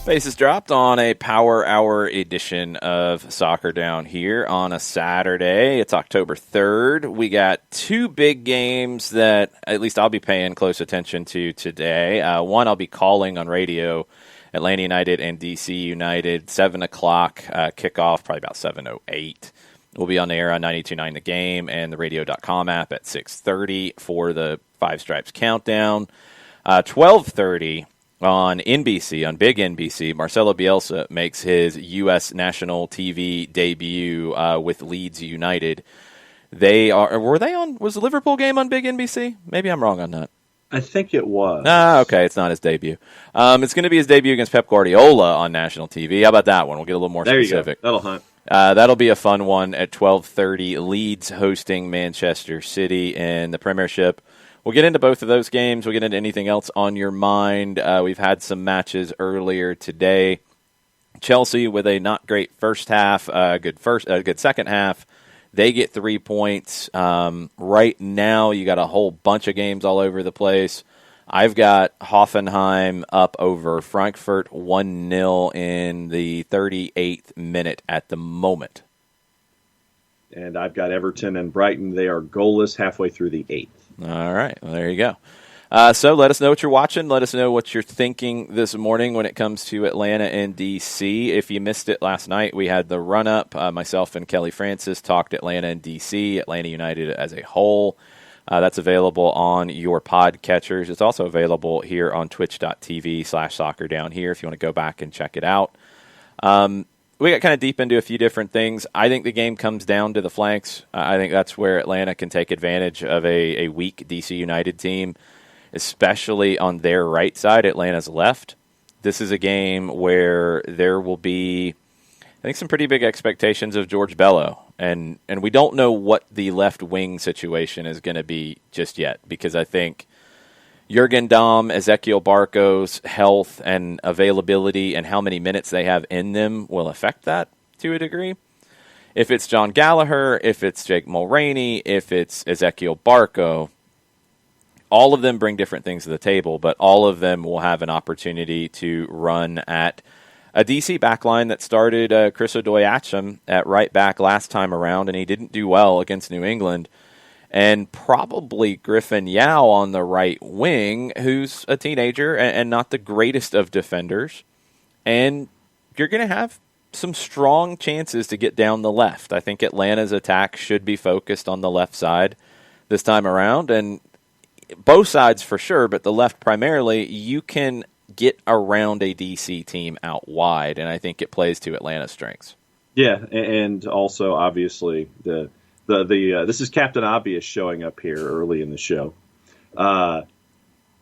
Bases dropped on a Power Hour edition of Soccer Down here on a Saturday. It's October 3rd. We got two big games that at least I'll be paying close attention to today. One I'll be calling on radio, Atlanta United and DC United, 7 o'clock kickoff, probably about 7:08. We'll be on the air on 92.9 The Game and the radio.com app at 6:30 for the Five Stripes Countdown. 12:30 on NBC, on Big NBC, Marcelo Bielsa makes his U.S. national TV debut with Leeds United. Was the Liverpool game on Big NBC? Maybe I'm wrong on that. I think it was. Okay, it's not his debut. It's going to be his debut against Pep Guardiola on national TV. How about that one? We'll get a little more specific. There you go. That'll hunt. That'll be a fun one at 12:30. Leeds hosting Manchester City in the Premiership. We'll get into both of those games. We'll get into anything else on your mind. We've had some matches earlier today. Chelsea with a not great first half, good second half. They get 3 points. Right now, you got a whole bunch of games all over the place. I've got Hoffenheim up over Frankfurt 1-0 in the 38th minute at the moment. And I've got Everton and Brighton. They are goalless halfway through the 8th. All right. Well, there you go. So let us know what you're watching. Let us know what you're thinking this morning when it comes to Atlanta and D.C. If you missed it last night, we had the run-up. Myself and Kelly Francis talked Atlanta and D.C., Atlanta United as a whole. That's available on your podcatchers. It's also available here on twitch.tv/soccerdown here if you want to go back and check it out. We got kind of deep into a few different things. I think the game comes down to the flanks. I think that's where Atlanta can take advantage of a weak DC United team, especially on their right side, Atlanta's left. This is a game where there will be, I think, some pretty big expectations of George Bello. And we don't know what the left wing situation is going to be just yet, because I think Jurgen Damm, Ezequiel Barco's health and availability and how many minutes they have in them will affect that to a degree. If it's John Gallagher, if it's Jake Mulroney, if it's Ezequiel Barco, all of them bring different things to the table, but all of them will have an opportunity to run at a DC backline that started Chris Odoye-Achim at right back last time around, and he didn't do well against New England. And probably Griffin Yao on the right wing, who's a teenager and not the greatest of defenders. And you're going to have some strong chances to get down the left. I think Atlanta's attack should be focused on the left side this time around. And both sides for sure, but the left primarily, you can get around a DC team out wide. And I think it plays to Atlanta's strengths. Yeah, and also, obviously, this is Captain Obvious showing up here early in the show.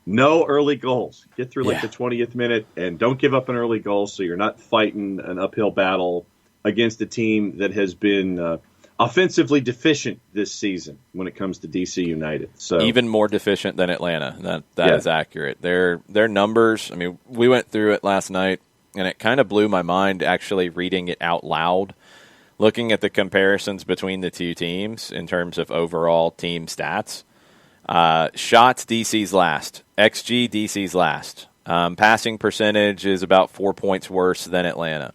No early goals. Get through the 20th minute and don't give up an early goal so you're not fighting an uphill battle against a team that has been offensively deficient this season when it comes to DC United. So even more deficient than Atlanta. That is accurate. Their numbers, I mean, we went through it last night, and it kind of blew my mind actually reading it out loud. Looking at the comparisons between the two teams in terms of overall team stats, shots, DC's last. XG, DC's last. Passing percentage is about 4 points worse than Atlanta.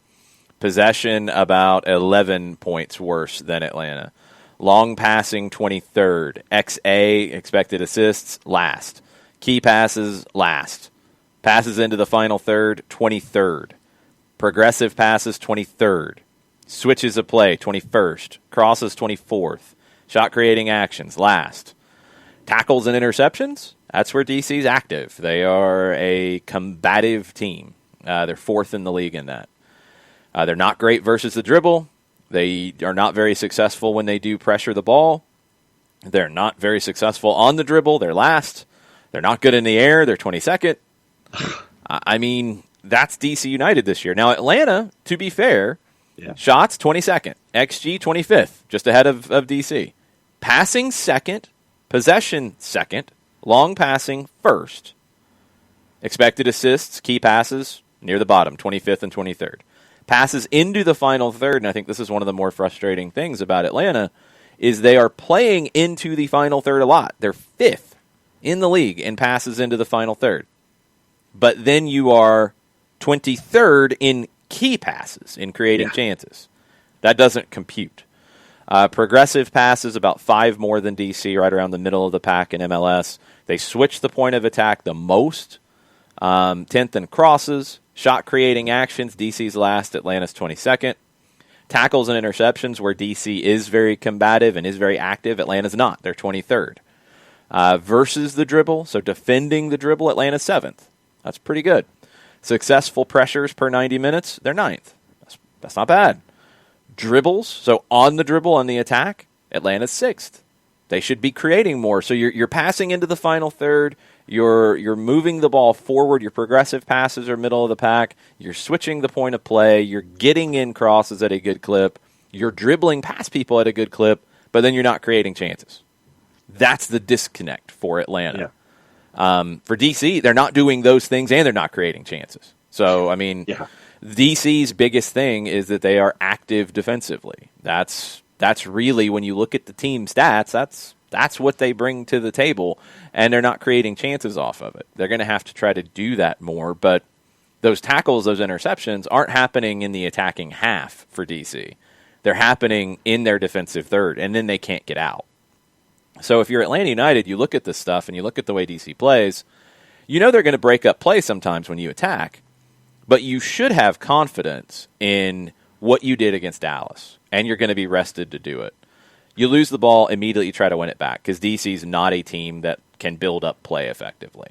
Possession, about 11 points worse than Atlanta. Long passing, 23rd. XA, expected assists, last. Key passes, last. Passes into the final third, 23rd. Progressive passes, 23rd. Switches of play, 21st. Crosses, 24th. Shot creating actions, last. Tackles and interceptions, that's where DC's active. They are a combative team. They're fourth in the league in that. They're not great versus the dribble. They are not very successful when they do pressure the ball. They're not very successful on the dribble. They're last. They're not good in the air. They're 22nd. I mean, that's DC United this year. Now, Atlanta, to be fair, Yeah. Shots, 22nd. XG, 25th, just ahead of DC. Passing, second. Possession, second. Long passing, first. Expected assists, key passes, near the bottom, 25th and 23rd. Passes into the final third, and I think this is one of the more frustrating things about Atlanta, is they are playing into the final third a lot. They're 5th in the league in passes into the final third. But then you are 23rd in key passes, in creating chances. That doesn't compute. Progressive passes, about 5 more than DC, right around the middle of the pack in MLS. They switch the point of attack the most. 10th in crosses. Shot creating actions, DC's last, Atlanta's 22nd. Tackles and interceptions, where DC is very combative and is very active, Atlanta's not. They're 23rd. Versus the dribble, so defending the dribble, Atlanta's 7th. That's pretty good. Successful pressures per 90 minutes, they're 9th. That's not bad. Dribbles, so on the dribble, on the attack, Atlanta's 6th. They should be creating more. So you're passing into the final third. You're moving the ball forward. Your progressive passes are middle of the pack. You're switching the point of play. You're getting in crosses at a good clip. You're dribbling past people at a good clip, but then you're not creating chances. That's the disconnect for Atlanta. Yeah. For DC, they're not doing those things and they're not creating chances. So, I mean, DC's biggest thing is that they are active defensively. That's really, when you look at the team stats, that's what they bring to the table, and they're not creating chances off of it. They're going to have to try to do that more, but those tackles, those interceptions, aren't happening in the attacking half for DC. They're happening in their defensive third, and then they can't get out. So if you're Atlanta United, you look at this stuff, and you look at the way DC plays, you know they're going to break up play sometimes when you attack, but you should have confidence in what you did against Dallas, and you're going to be rested to do it. You lose the ball, immediately try to win it back, because DC's not a team that can build up play effectively.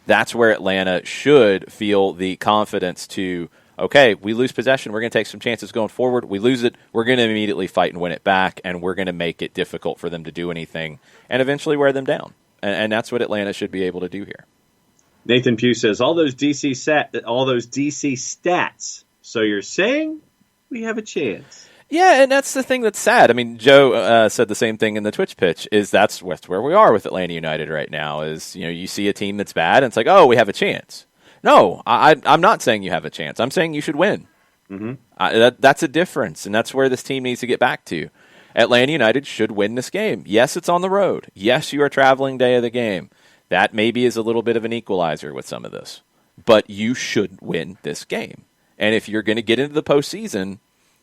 That's where Atlanta should feel the confidence to, okay, we lose possession, we're going to take some chances going forward. We lose it, we're going to immediately fight and win it back, and we're going to make it difficult for them to do anything and eventually wear them down. And that's what Atlanta should be able to do here. Nathan Pugh says, all those DC stats. So you're saying we have a chance? Yeah, and that's the thing that's sad. I mean, Joe said the same thing in the Twitch pitch, is that's where we are with Atlanta United right now, is, you know, you see a team that's bad, and it's like, oh, we have a chance. No, I'm not saying you have a chance. I'm saying you should win. Mm-hmm. That's a difference, and that's where this team needs to get back to. Atlanta United should win this game. Yes, it's on the road. Yes, you are traveling day of the game. That maybe is a little bit of an equalizer with some of this. But you should win this game. And if you're going to get into the postseason,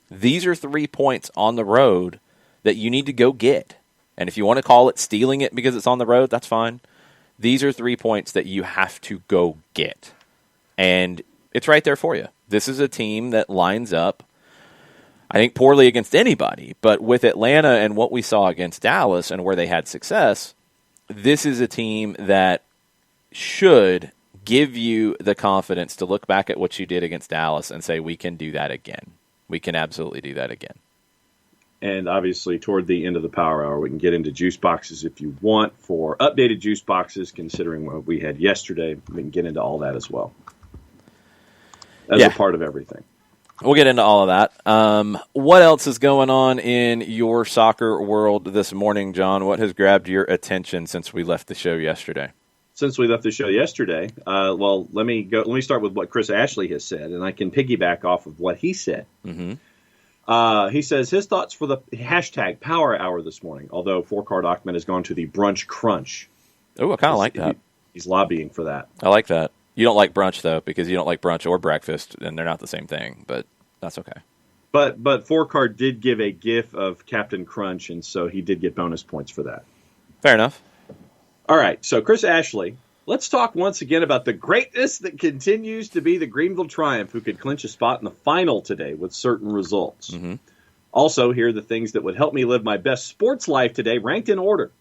these are 3 points on the road that you need to go get. And if you want to call it stealing it because it's on the road, that's fine. These are 3 points that you have to go get. And it's right there for you. This is a team that lines up, I think, poorly against anybody. But with Atlanta and what we saw against Dallas and where they had success, this is a team that should give you the confidence to look back at what you did against Dallas and say, we can do that again. We can absolutely do that again. And obviously, toward the end of the Power Hour, we can get into juice boxes if you want. For updated juice boxes, considering what we had yesterday, we can get into all that as well. As a part of everything. We'll get into all of that. What else is going on in your soccer world this morning, John? What has grabbed your attention since we left the show yesterday? Since we left the show yesterday, well, let me start with what Chris Ashley has said, and I can piggyback off of what he said. Mm-hmm. He says his thoughts for the hashtag Power Hour this morning, although Four-Card Achman has gone to the Brunch Crunch. Oh, I kind of like that. He's lobbying for that. I like that. You don't like brunch, though, because you don't like brunch or breakfast, and they're not the same thing, but that's okay. But Four-Card did give a gif of Captain Crunch, and so he did get bonus points for that. Fair enough. All right, so Chris Ashley, let's talk once again about the greatness that continues to be the Greenville Triumph, who could clinch a spot in the final today with certain results. Mm-hmm. Also, here are the things that would help me live my best sports life today, ranked in order.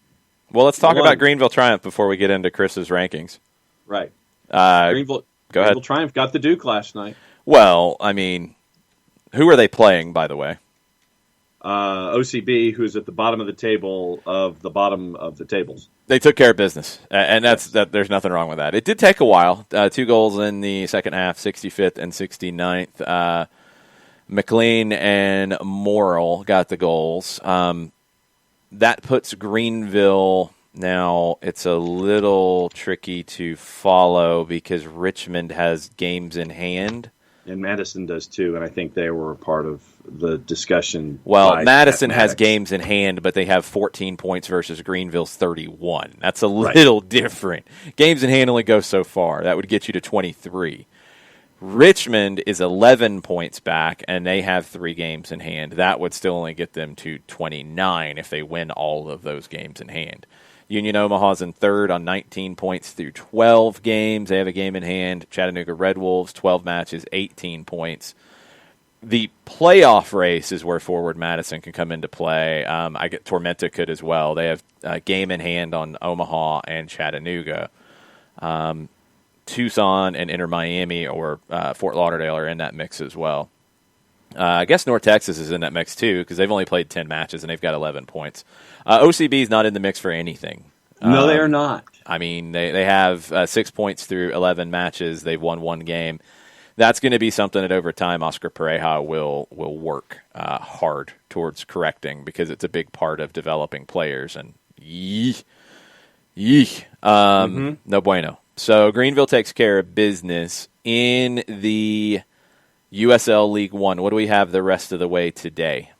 Well, let's talk about Greenville Triumph before we get into Chris's rankings. Right. Greenville Triumph got the Duke last night. Well, I mean, who are they playing, by the way? OCB, who's at the bottom of the table of the bottom of the tables. They took care of business, and that. There's nothing wrong with that. It did take a while. 2 goals in the second half, 65th and 69th. McLean and Morrill got the goals. That puts Greenville, now it's a little tricky to follow because Richmond has games in hand. And Madison does too, and I think they were a part of the discussion. Well, Madison has games in hand, but they have 14 points versus Greenville's 31. That's a little different. Games in hand only go so far. That would get you to 23. Richmond is 11 points back, and they have 3 games in hand. That would still only get them to 29 if they win all of those games in hand. Union Omaha's in third on 19 points through 12 games. They have a game in hand. Chattanooga Red Wolves, 12 matches, 18 points. The playoff race is where Forward Madison can come into play. I get Tormenta could as well. They have a game in hand on Omaha and Chattanooga. Tucson and Inter Miami or Fort Lauderdale are in that mix as well. I guess North Texas is in that mix too because they've only played 10 matches and they've got 11 points. OCB is not in the mix for anything. No, they are not. I mean, they have 6 points through 11 matches. They've won 1 game. That's going to be something that over time Oscar Pareja will work hard towards correcting because it's a big part of developing players. And no bueno. So Greenville takes care of business in the USL League One. What do we have the rest of the way today?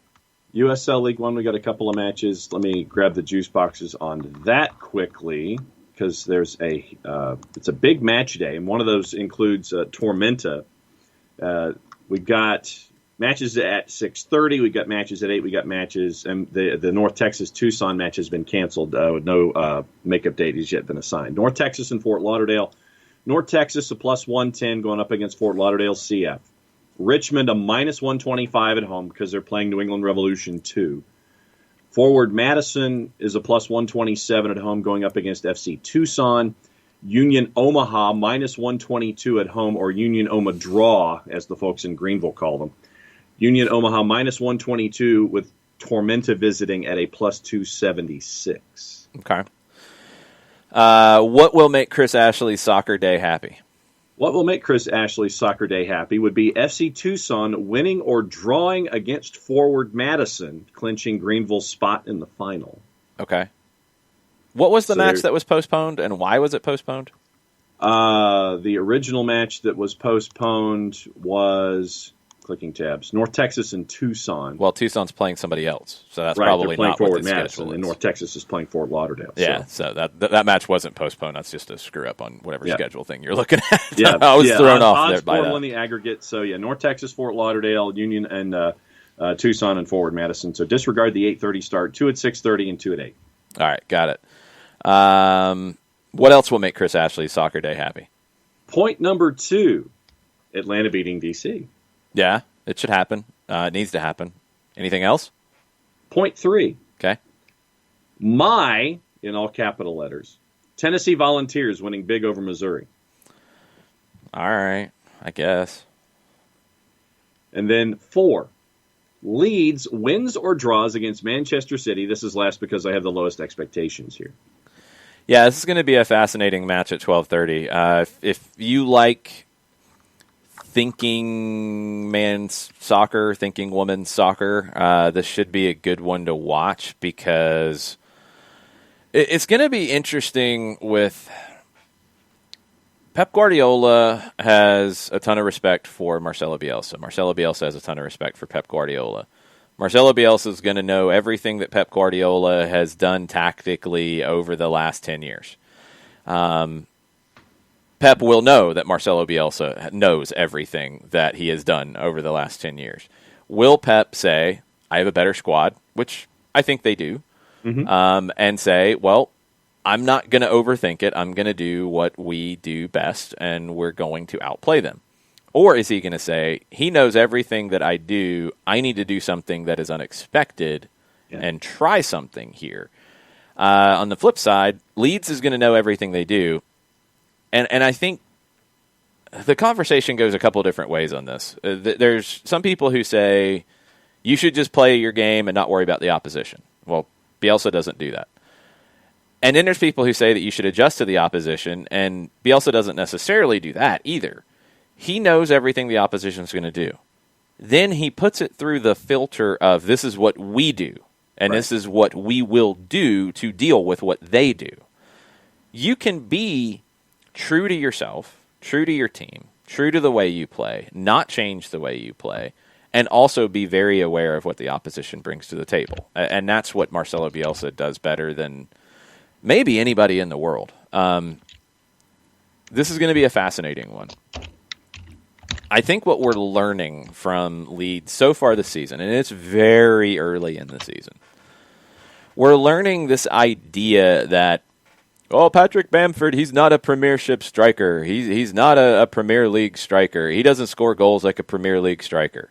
USL League One, we got a couple of matches. Let me grab the juice boxes on that quickly because there's it's a big match day, and one of those includes Tormenta. We got matches at 6:30. We got matches at 8. We got matches, and the North Texas Tucson match has been canceled. With no makeup date has yet been assigned. North Texas and Fort Lauderdale. North Texas a plus 110 going up against Fort Lauderdale CF. Richmond a minus 125 at home because they're playing New England Revolution 2. Forward Madison is a plus 127 at home going up against FC Tucson. Union Omaha minus 122 at home, or Union Oma draw, as the folks in Greenville call them. Union Omaha minus 122 with Tormenta visiting at a plus 276. Okay. What will make Chris Ashley's soccer day happy? What will make Chris Ashley's soccer day happy would be FC Tucson winning or drawing against Forward Madison, clinching Greenville's spot in the final. Okay. What was the match that was postponed, and why was it postponed? The original match that was postponed was, clicking tabs, North Texas and Tucson. Well, Tucson's playing somebody else, so that's probably not Forward what the Madison, schedule is. and North Texas is playing Fort Lauderdale. Yeah, so that match wasn't postponed. That's just a screw-up on whatever schedule thing you're looking at. Yeah, I was thrown off there by that. In the aggregate, so North Texas, Fort Lauderdale, Union, and Tucson and Forward Madison. So disregard the 8:30 start, 2 at 6:30 and 2 at 8. All right, got it. What else will make Chris Ashley's soccer day happy? Point number 2, Atlanta beating DC. Yeah, it should happen. It needs to happen. Anything else? Point 3. Okay. My, in all capital letters, Tennessee Volunteers winning big over Missouri. All right, I guess. And then 4, Leeds wins or draws against Manchester City. This is last because I have the lowest expectations here. Yeah, this is going to be a fascinating match at 12:30. If you like thinking men's soccer, thinking women's soccer, this should be a good one to watch because it's going to be interesting with Pep Guardiola has a ton of respect for Marcelo Bielsa. Marcelo Bielsa has a ton of respect for Pep Guardiola. Marcelo Bielsa is going to know everything that Pep Guardiola has done tactically over the last 10 years. Pep will know that Marcelo Bielsa knows everything that he has done over the last 10 years. Will Pep say, I have a better squad, which I think they do, and say, well, I'm not going to overthink it. I'm going to do what we do best, and we're going to outplay them. Or is he going to say, he knows everything that I do, I need to do something that is unexpected and try something here. On the flip side, Leeds is going to know everything they do. And I think the conversation goes a couple different ways on this. There's some people who say, you should just play your game and not worry about the opposition. Well, Bielsa doesn't do that. And then there's people who say that you should adjust to the opposition, and Bielsa doesn't necessarily do that either. He knows everything the opposition is going to do. then he puts it through the filter of this is what we do, and this is what we will do to deal with what they do. You can be true to yourself, true to your team, true to the way you play, not change the way you play, and also be very aware of what the opposition brings to the table. And that's what Marcelo Bielsa does better than maybe anybody in the world. This is going to be a fascinating one. I think what we're learning from Leeds so far this season, and it's very early in the season, we're learning this idea that, Patrick Bamford, he's not a Premiership striker. He's not a Premier League striker. He doesn't score goals like a Premier League striker.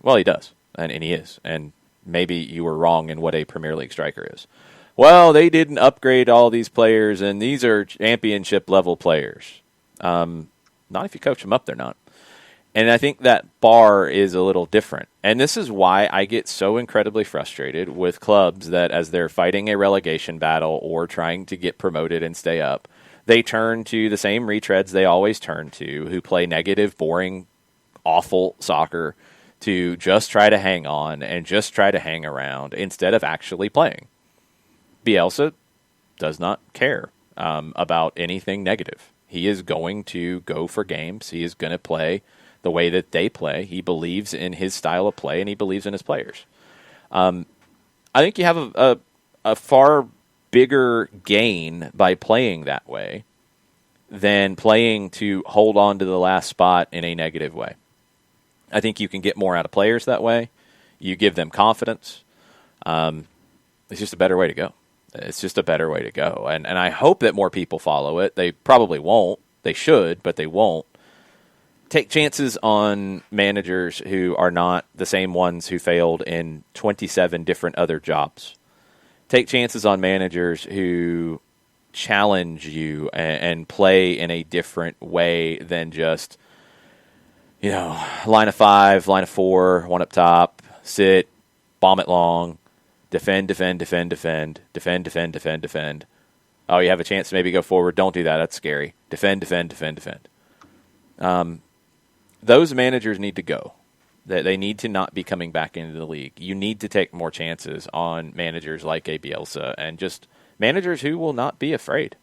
Well, he does, and he is. And maybe you were wrong in what a Premier League striker is. Well, they didn't upgrade all these players, and these are championship-level players. Not if you coach them up, they're not. And I think that bar is a little different. And this is why I get so incredibly frustrated with clubs that as they're fighting a relegation battle or trying to get promoted and stay up, they turn to the same retreads they always turn to, who play negative, boring, awful soccer to just try to hang on and just try to hang around instead of actually playing. Bielsa does not care about anything negative. He is going to go for games. He is going to play the way that they play. He believes in his style of play, and he believes in his players. I think you have a far bigger gain by playing that way than playing to hold on to the last spot in a negative way. I think you can get more out of players that way. You give them confidence. It's just a better way to go. It's just a better way to go. And I hope that more people follow it. They probably won't. They should, but they won't. Take chances on managers who are not the same ones who failed in 27 different other jobs. Take chances on managers who challenge you and play in a different way than just, line of 5, line of 4, one up top, sit, bomb it long, defend, defend, defend, defend, defend, defend, defend, defend. Oh, you have a chance to maybe go forward. Don't do that. That's scary. Defend, defend, defend, defend. Those managers need to go. They need to not be coming back into the league. You need to take more chances on managers like a Bielsa and just managers who will not be afraid.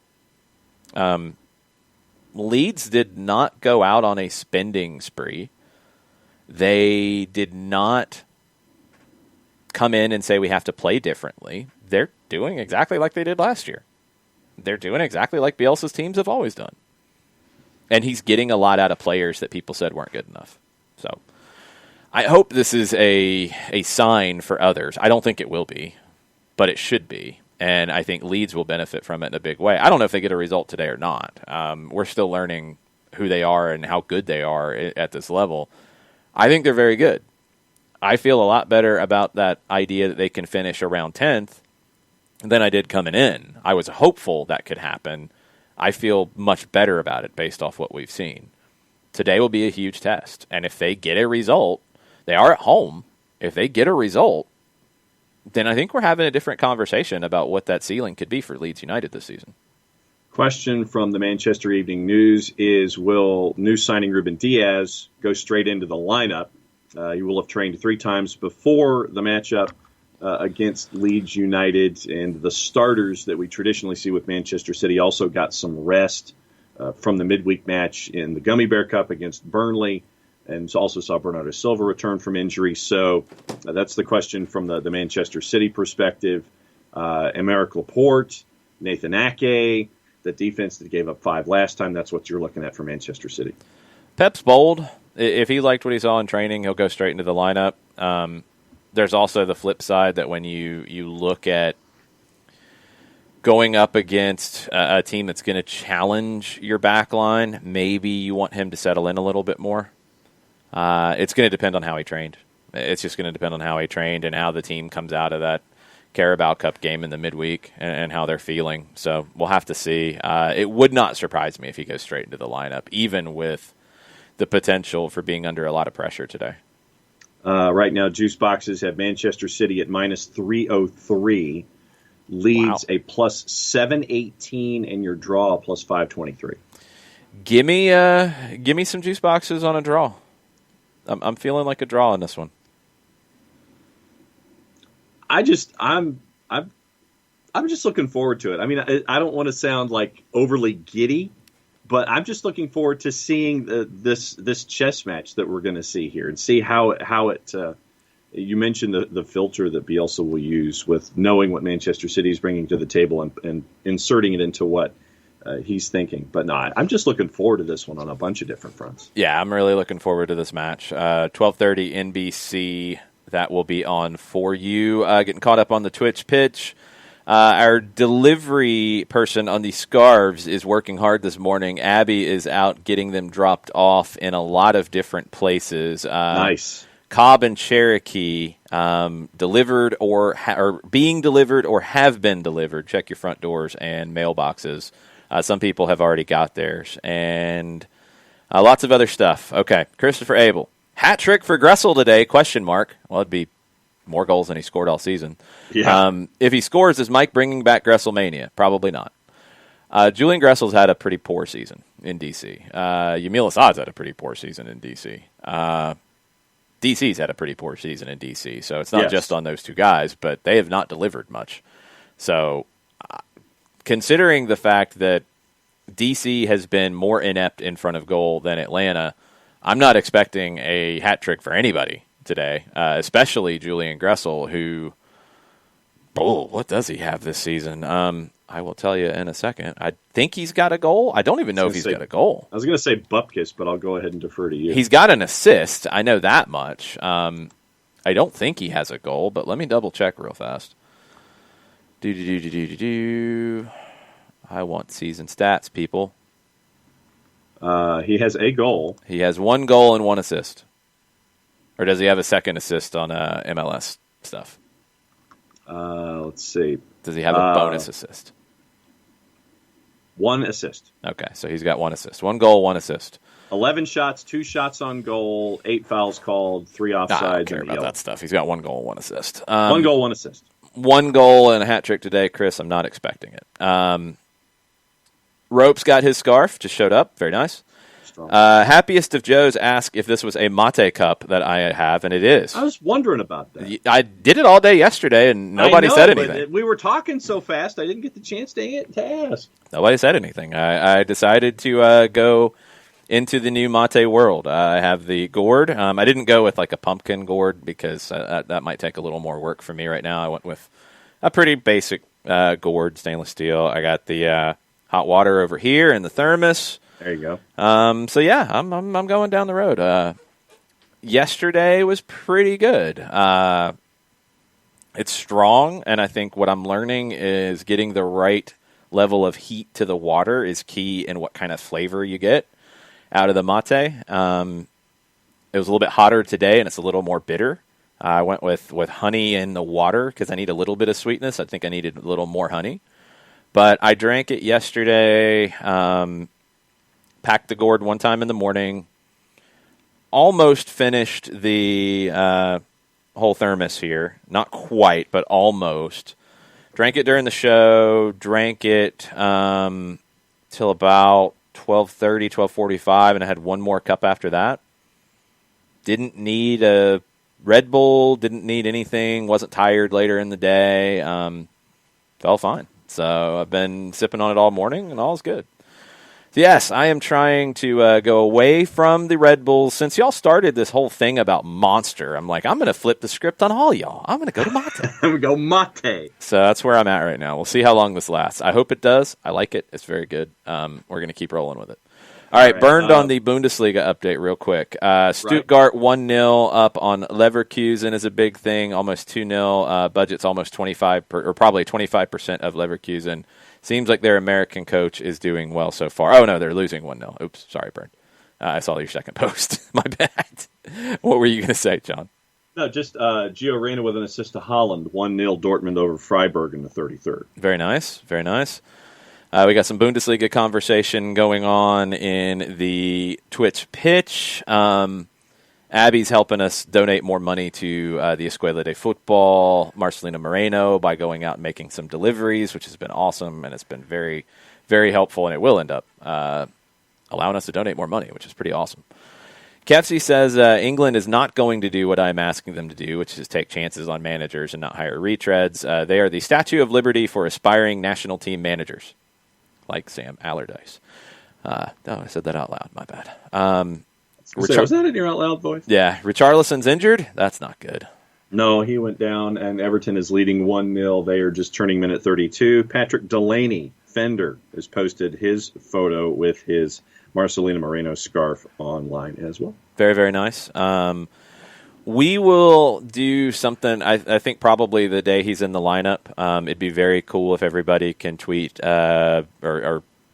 Leeds did not go out on a spending spree. They did not come in and say we have to play differently. They're doing exactly like they did last year. They're doing exactly like Bielsa's teams have always done. And he's getting a lot out of players that people said weren't good enough. So I hope this is a sign for others. I don't think it will be, but it should be. And I think Leeds will benefit from it in a big way. I don't know if they get a result today or not. We're still learning who they are and how good they are at this level. I think they're very good. I feel a lot better about that idea that they can finish around 10th than I did coming in. I was hopeful that could happen. I feel much better about it based off what we've seen. Today will be a huge test. And if they get a result, they are at home. If they get a result, then I think we're having a different conversation about what that ceiling could be for Leeds United this season. Question from the Manchester Evening News is, will new signing Ruben Diaz go straight into the lineup? He will have trained 3 times before the matchup against Leeds United, and the starters that we traditionally see with Manchester City also got some rest from the midweek match in the Gummy Bear Cup against Burnley, and also saw Bernardo Silva return from injury. So that's the question from the Manchester City perspective. Emerick Laporte, Nathan Ake, the defense that gave up 5 last time, that's what you're looking at for Manchester City. Pep's bold. If he liked what he saw in training, he'll go straight into the lineup. There's also the flip side that when you look at going up against a team that's going to challenge your back line, maybe you want him to settle in a little bit more. It's going to depend on how he trained. It's just going to depend on how he trained and how the team comes out of that Carabao Cup game in the midweek and how they're feeling. So we'll have to see. It would not surprise me if he goes straight into the lineup, even with the potential for being under a lot of pressure today. Right now, juice boxes have Manchester City at minus 303, Leeds a plus 718, and your draw plus 523. Give me some juice boxes on a draw. I'm feeling like a draw in this one. I'm just looking forward to it. I mean, I don't want to sound like overly giddy, but I'm just looking forward to seeing this chess match that we're going to see here and see how it. You mentioned the filter that Bielsa will use with knowing what Manchester City is bringing to the table and inserting it into what he's thinking. But no, I'm just looking forward to this one on a bunch of different fronts. Yeah, I'm really looking forward to this match. 12:30 NBC. That will be on for you. Getting caught up on the Twitch pitch. Our delivery person on the scarves is working hard this morning. Abby is out getting them dropped off in a lot of different places. Nice. Cobb and Cherokee delivered or being delivered or have been delivered. Check your front doors and mailboxes. Some people have already got theirs. And lots of other stuff. Okay, Christopher Abel. Hat trick for Gressel today, question mark. Well, it'd be more goals than he scored all season. Yeah. If he scores, is Mike bringing back Gresselmania? Probably not. Julian Gressel's had a pretty poor season in D.C. Yamil Assad's had a pretty poor season in D.C. DC's had a pretty poor season in D.C., so it's not just on those two guys, but they have not delivered much. So considering the fact that D.C. has been more inept in front of goal than Atlanta, I'm not expecting a hat trick for anybody today, especially Julian Gressel, who, what does he have this season? I will tell you in a second. I think he's got a goal. I don't even know if he's got a goal. I was going to say Bupkis, but I'll go ahead and defer to you. He's got an assist. I know that much. I don't think he has a goal, but let me double check real fast. I want season stats, people. He has a goal. He has 1 goal and 1 assist. Or does he have a second assist on MLS stuff? Let's see. Does he have a bonus assist? 1 assist. Okay, so he's got 1 assist. 1 goal, 1 assist. 11 shots, 2 shots on goal, 8 fouls called, 3 offsides. I don't care about that stuff. He's got 1 goal, 1 assist. 1 goal, 1 assist. 1 goal and a hat trick today, Chris. I'm not expecting it. Ropes got his scarf, just showed up. Very nice. Happiest of Joes asked if this was a mate cup that I have, and it is. I was wondering about that. I did it all day yesterday, and nobody said anything. We were talking so fast, I didn't get the chance to ask. Nobody said anything. I decided to go into the new mate world. I have the gourd. I didn't go with like a pumpkin gourd because that might take a little more work for me right now. I went with a pretty basic gourd, stainless steel. I got the hot water over here in the thermos. There you go. So yeah, I'm going down the road. Yesterday was pretty good. It's strong, and I think what I'm learning is getting the right level of heat to the water is key in what kind of flavor you get out of the mate. It was a little bit hotter today, and it's a little more bitter. I went with honey in the water because I need a little bit of sweetness. I think I needed a little more honey. But I drank it yesterday, packed the gourd one time in the morning, almost finished the whole thermos here. Not quite, but almost. Drank it during the show, drank it till about 12:30, 12:45, and I had 1 more cup after that. Didn't need a Red Bull, didn't need anything, wasn't tired later in the day, felt fine. So I've been sipping on it all morning, and all's good. So yes, I am trying to go away from the Red Bulls. Since y'all started this whole thing about Monster, I'm like, I'm going to flip the script on all y'all. I'm going to go to mate. I'm going to go mate. So that's where I'm at right now. We'll see how long this lasts. I hope it does. I like it. It's very good. We're going to keep rolling with it. All right, Burned on the Bundesliga update real quick. Stuttgart 1-0 up on Leverkusen is a big thing, almost 2-0. Budget's almost 25 or probably 25% of Leverkusen. Seems like their American coach is doing well so far. Oh, no, they're losing 1-0. Oops, sorry, Burned. I saw your second post. My bad. What were you going to say, John? No, just Gio Reyna with an assist to Holland, 1-0 Dortmund over Freiburg in the 33rd. Very nice, very nice. We got some Bundesliga conversation going on in the Twitch pitch. Abby's helping us donate more money to the Escuela de Football, Marcelino Moreno, by going out and making some deliveries, which has been awesome, and it's been very, very helpful, and it will end up allowing us to donate more money, which is pretty awesome. Kefsey says England is not going to do what I'm asking them to do, which is take chances on managers and not hire retreads. They are the Statue of Liberty for aspiring national team managers, like Sam Allardyce. I said that out loud. My bad. Was that in your out loud voice? Yeah. Richarlison's injured. That's not good. No, he went down, and Everton is leading 1-0. They are just turning minute 32. Patrick Delaney, Fender, has posted his photo with his Marcelino Moreno scarf online as well. Very, very nice. We will do something, I think probably the day he's in the lineup. It'd be very cool if everybody can tweet or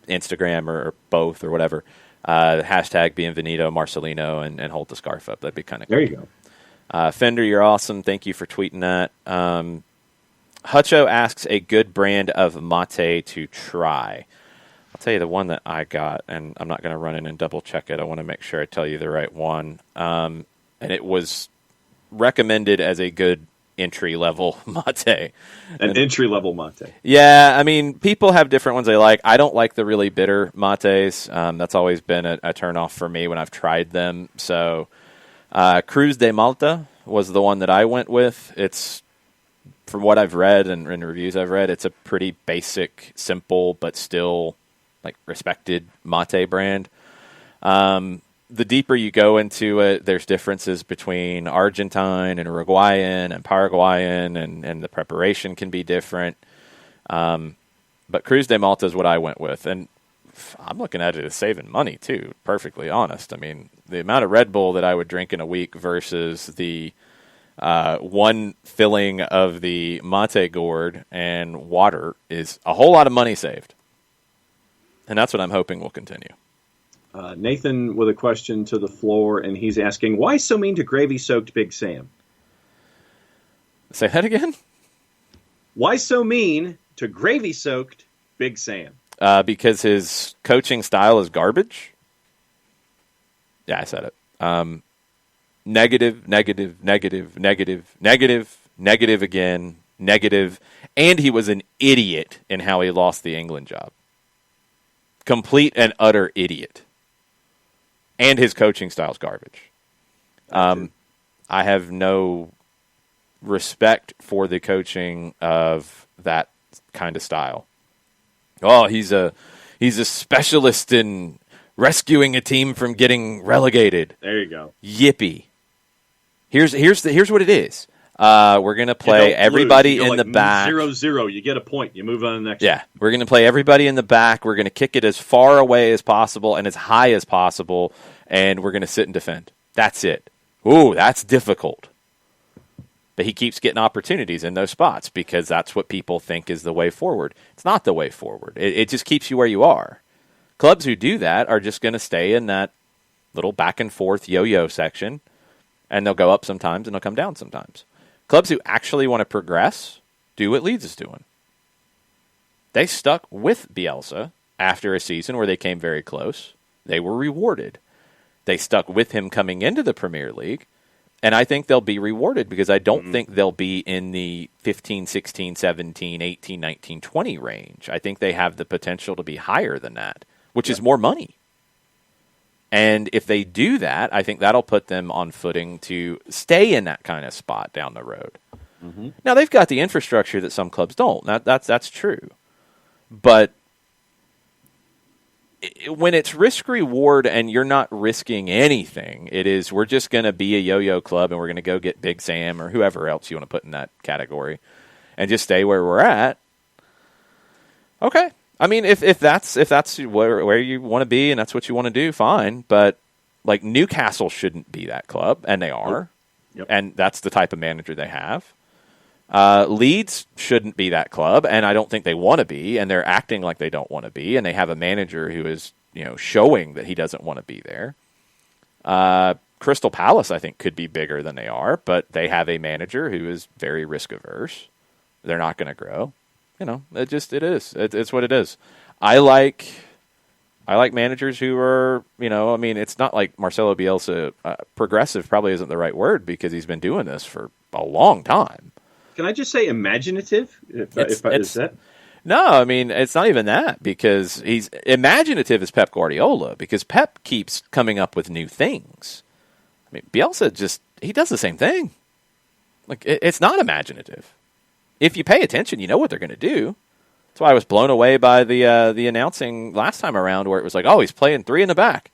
Instagram or both or whatever. Hashtag Bienvenido Marcelino and hold the scarf up. That'd be kind of cool. There you go. Fender, you're awesome. Thank you for tweeting that. Hutcho asks a good brand of mate to try. I'll tell you the one that I got, and I'm not going to run in and double check it. I want to make sure I tell you the right one. And it was recommended as a good entry-level mate. Entry-level mate. Yeah, I mean, people have different ones they like. I don't like the really bitter mates. That's always been a turn-off for me when I've tried them. So Cruz de Malta was the one that I went with. It's, from what I've read and reviews I've read, it's a pretty basic, simple, but still like respected mate brand. The deeper you go into it, there's differences between Argentine and Uruguayan and Paraguayan, and the preparation can be different. But Cruz de Malta is what I went with. And I'm looking at it as saving money, too, perfectly honest. I mean, the amount of Red Bull that I would drink in a week versus the one filling of the mate gourd and water is a whole lot of money saved. And that's what I'm hoping will continue. Nathan with a question to the floor, and he's asking, why so mean to gravy-soaked Big Sam? Say that again? Why so mean to gravy-soaked Big Sam? Because his coaching style is garbage? Yeah, I said it. Negative, negative, negative, negative, negative, negative again, negative. And he was an idiot in how he lost the England job. Complete and utter idiot. And his coaching style's garbage. I have no respect for the coaching of that kind of style. Oh, he's a specialist in rescuing a team from getting relegated. There you go. Yippee. Here's what it is. We're going to play everybody in the back. 0-0. You get a point. You move on to the next one. Yeah, we're going to play everybody in the back. We're going to kick it as far away as possible and as high as possible, and we're going to sit and defend. That's it. Ooh, that's difficult. But he keeps getting opportunities in those spots because that's what people think is the way forward. It's not the way forward. It just keeps you where you are. Clubs who do that are just going to stay in that little back and forth yo-yo section, and they'll go up sometimes and they'll come down sometimes. Clubs who actually want to progress do what Leeds is doing. They stuck with Bielsa after a season where they came very close. They were rewarded. They stuck with him coming into the Premier League, and I think they'll be rewarded because I don't think they'll be in the 15, 16, 17, 18, 19, 20 range. I think they have the potential to be higher than that, which is more money. And if they do that, I think that'll put them on footing to stay in that kind of spot down the road. Mm-hmm. Now, they've got the infrastructure that some clubs don't. That's true. But when it's risk-reward and you're not risking anything, it is we're just going to be a yo-yo club and we're going to go get Big Sam or whoever else you want to put in that category and just stay where we're at. Okay. I mean, if that's where you want to be and that's what you want to do, fine. But like Newcastle shouldn't be that club, and they are, and that's the type of manager they have. Leeds shouldn't be that club, and I don't think they want to be, and they're acting like they don't want to be, and they have a manager who is showing that he doesn't want to be there. Crystal Palace, I think, could be bigger than they are, but they have a manager who is very risk averse. They're not going to grow. It is. It's what it is. I like managers who are, it's not like Marcelo Bielsa. Progressive probably isn't the right word because he's been doing this for a long time. Can I just say imaginative? No, I mean, it's not even that because he's imaginative as Pep Guardiola because Pep keeps coming up with new things. mean, Bielsa he does the same thing. Like, it's not imaginative. If you pay attention, you know what they're going to do. That's why I was blown away by the announcing last time around, where it was like, oh, he's playing 3 in the back.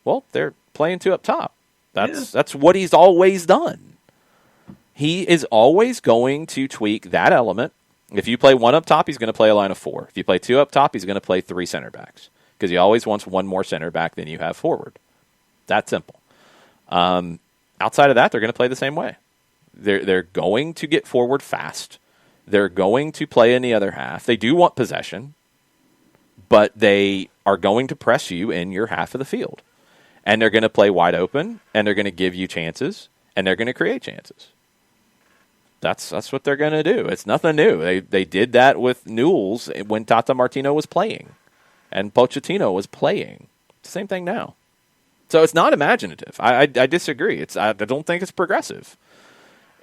Well, they're playing 2 up top. That's what he's always done. He is always going to tweak that element. If you play 1 up top, he's going to play a line of 4. If you play 2 up top, he's going to play 3 center backs, because he always wants 1 more center back than you have forward. That simple. Outside of that, they're going to play the same way. They're going to get forward fast. They're going to play in the other half. They do want possession, but they are going to press you in your half of the field. And they're going to play wide open, and they're going to give you chances, and they're going to create chances. That's what they're going to do. It's nothing new. They did that with Newell's when Tata Martino was playing and Pochettino was playing. It's the same thing now. So it's not imaginative. I disagree. I don't think it's progressive,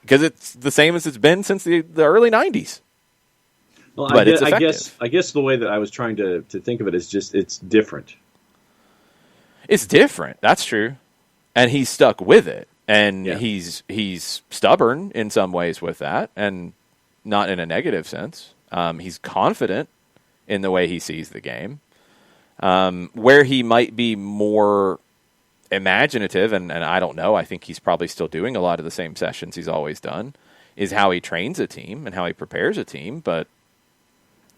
because it's the same as it's been since the early 90s. Well, but it's effective. I guess the way that I was trying to think of it is just it's different. It's different. That's true. And he's stuck with it. And he's stubborn in some ways with that, and not in a negative sense. He's confident in the way he sees the game. Where he might be more imaginative, and I don't know, I think he's probably still doing a lot of the same sessions he's always done, is how he trains a team and how he prepares a team. But,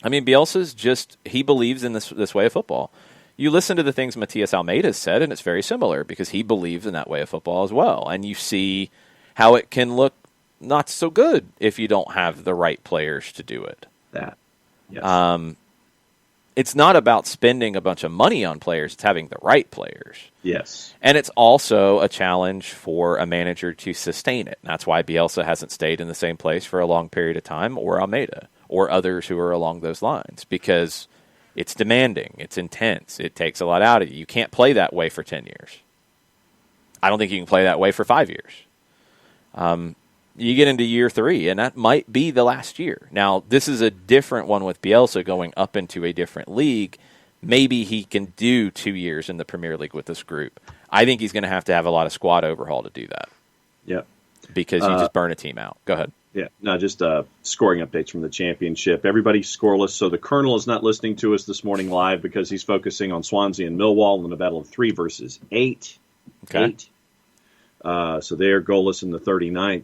I mean, Bielsa's he believes in this way of football. You listen to the things Matias Almeida said, and it's very similar, because he believes in that way of football as well. And you see how it can look not so good if you don't have the right players to do it. Yes. It's not about spending a bunch of money on players. It's having the right players. Yes. And it's also a challenge for a manager to sustain it. And that's why Bielsa hasn't stayed in the same place for a long period of time, or Almeida, or others who are along those lines, because it's demanding. It's intense. It takes a lot out of you. You can't play that way for 10 years. I don't think you can play that way for 5 years. You get into year 3, and that might be the last year. Now, this is a different one with Bielsa going up into a different league. Maybe he can do 2 years in the Premier League with this group. I think he's going to have a lot of squad overhaul to do that. Yep. Because you just burn a team out. Go ahead. Yeah, no, just scoring updates from the championship. Everybody's scoreless, so the Colonel is not listening to us this morning live because he's focusing on Swansea and Millwall in a battle of 3 versus 8. Okay. 8. So they are goalless in the 39th.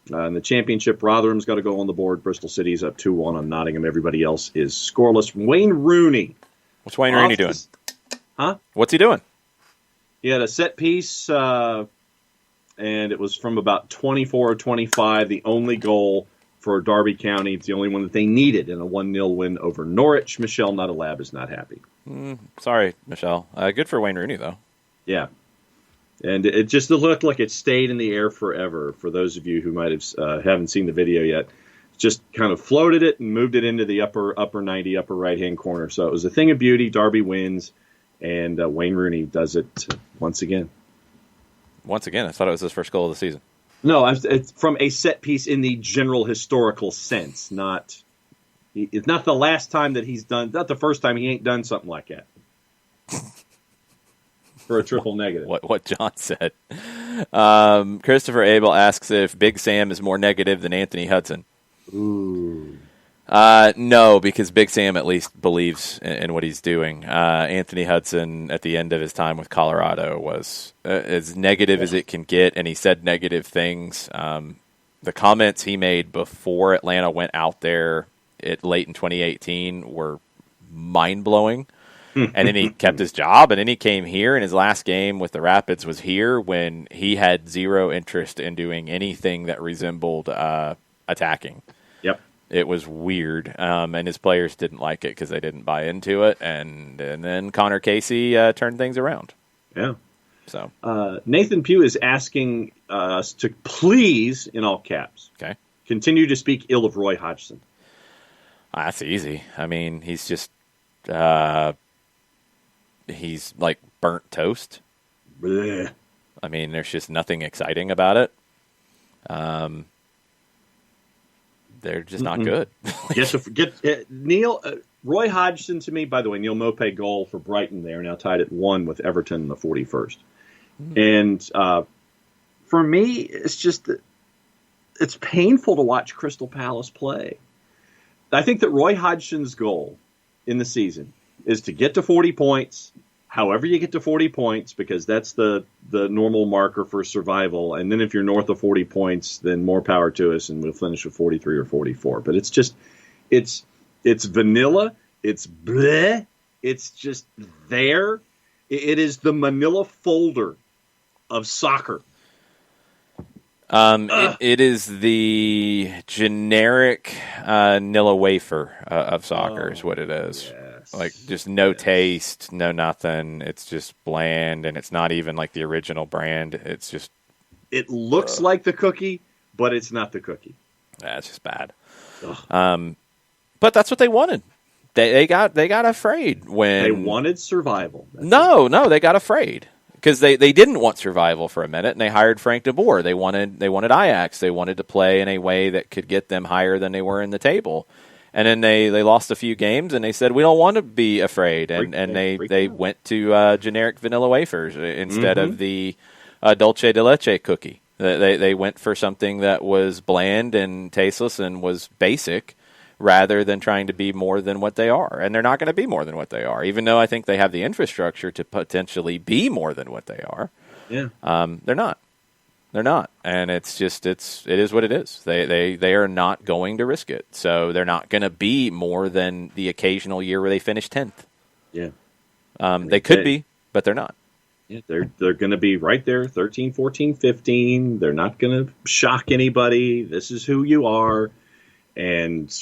In the championship, Rotherham's got to go on the board. Bristol City's up 2-1 on Nottingham. Everybody else is scoreless. Wayne Rooney. What's Wayne Rooney doing? Huh? What's he doing? He had a set piece, and it was from about 24 or 25, the only goal for Derby County. It's the only one that they needed in a 1-0 win over Norwich. Michelle Nuttallab is not happy. Sorry, Michelle. Good for Wayne Rooney, though. Yeah. And it just looked like it stayed in the air forever. For those of you who might have haven't seen the video yet, just kind of floated it and moved it into the upper 90, upper right-hand corner. So it was a thing of beauty. Derby wins, and Wayne Rooney does it once again. Once again, I thought it was his first goal of the season. No, it's from a set piece in the general historical sense. It's not the last time that he's done. Not the first time he ain't done something like that. For a triple negative. What John said. Christopher Abel asks if Big Sam is more negative than Anthony Hudson. Ooh. No, because Big Sam at least believes in what he's doing. Anthony Hudson, at the end of his time with Colorado, was as negative as it can get, and he said negative things. The comments he made before Atlanta went out there late in 2018 were mind-blowing. And then he kept his job, and then he came here, and his last game with the Rapids was here when he had zero interest in doing anything that resembled attacking. Yep. It was weird, and his players didn't like it because they didn't buy into it, and then Connor Casey turned things around. Yeah. So Nathan Pugh is asking us to please, in all caps, continue to speak ill of Roy Hodgson. That's easy. I mean, he's just... he's like burnt toast. Blech. I mean, there's just nothing exciting about it. They're just not good. Neil Roy Hodgson to me. By the way, Neil Maupay goal for Brighton. They are now tied at 1 with Everton in the 41st. And for me, it's painful to watch Crystal Palace play. I think that Roy Hodgson's goal in the season is to get to 40 points, however you get to 40 points, because that's the normal marker for survival. And then if you're north of 40 points, then more power to us, and we'll finish with 43 or 44. But it's vanilla. It's bleh. It's just there. It is the manila folder of soccer. It is the generic Nilla wafer of soccer is what it is. Yes. Like just no taste, no nothing. It's just bland, and it's not even like the original brand. It's just it looks like the cookie, but it's not the cookie. That's just bad. But that's what they wanted. They got afraid when they wanted survival. No, they got afraid. Because they didn't want survival for a minute, and they hired Frank de Boer. They wanted Ajax. They wanted to play in a way that could get them higher than they were in the table. And then they lost a few games, and they said, we don't want to be afraid. And they went to generic vanilla wafers instead of the dulce de leche cookie. They went for something that was bland and tasteless and was basic, rather than trying to be more than what they are. And they're not going to be more than what they are, even though I think they have the infrastructure to potentially be more than what they are. Yeah. They're not. They're not. And it is what it is. They are not going to risk it. So they're not going to be more than the occasional year where they finish 10th. Yeah. They could be, but they're not. Yeah, they're going to be right there, 13, 14, 15. They're not going to shock anybody. This is who you are. And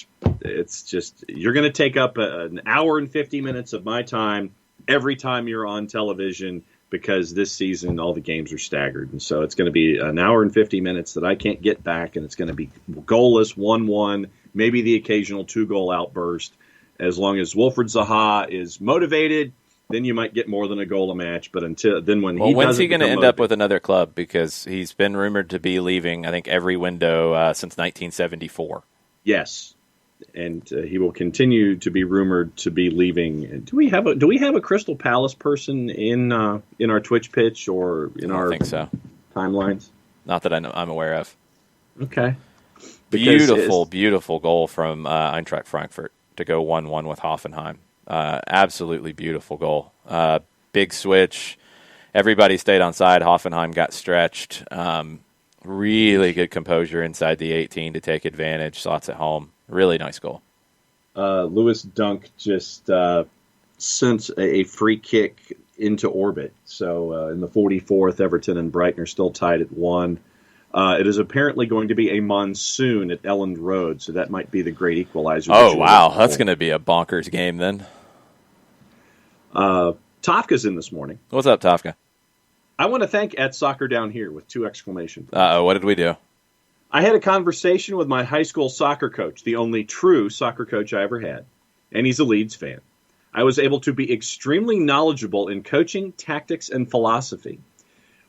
it's just, you're going to take up an hour and 50 minutes of my time every time you're on television, because this season all the games are staggered. And so it's going to be an hour and 50 minutes that I can't get back, and it's going to be goalless, 1-1, maybe the occasional 2-goal outburst. As long as Wilfred Zaha is motivated, then you might get more than a goal a match. But until then, when's he going to end up with another club? Because he's been rumored to be leaving, I think, every window since 1974. Yes, and he will continue to be rumored to be leaving. Do we have a Crystal Palace person in our Twitch pitch or in our think so. timelines? Not that I'm aware of. Okay. Beautiful goal from Eintracht Frankfurt to go 1-1 with Hoffenheim. Absolutely beautiful goal. Big switch. Everybody stayed on side. Hoffenheim got stretched. Really good composure inside the 18 to take advantage. Slots at home. Really nice goal. Lewis Dunk just sent a free kick into orbit. So in the 44th, Everton and Brighton are still tied at 1. It is apparently going to be a monsoon at Elland Road, so that might be the great equalizer. Oh, wow. That's going to be a bonkers game then. Tafka's in this morning. What's up, Tafka? I want to thank at Soccer Down Here with 2 exclamation points. What did we do? I had a conversation with my high school soccer coach, the only true soccer coach I ever had, and he's a Leeds fan. I was able to be extremely knowledgeable in coaching, tactics, and philosophy.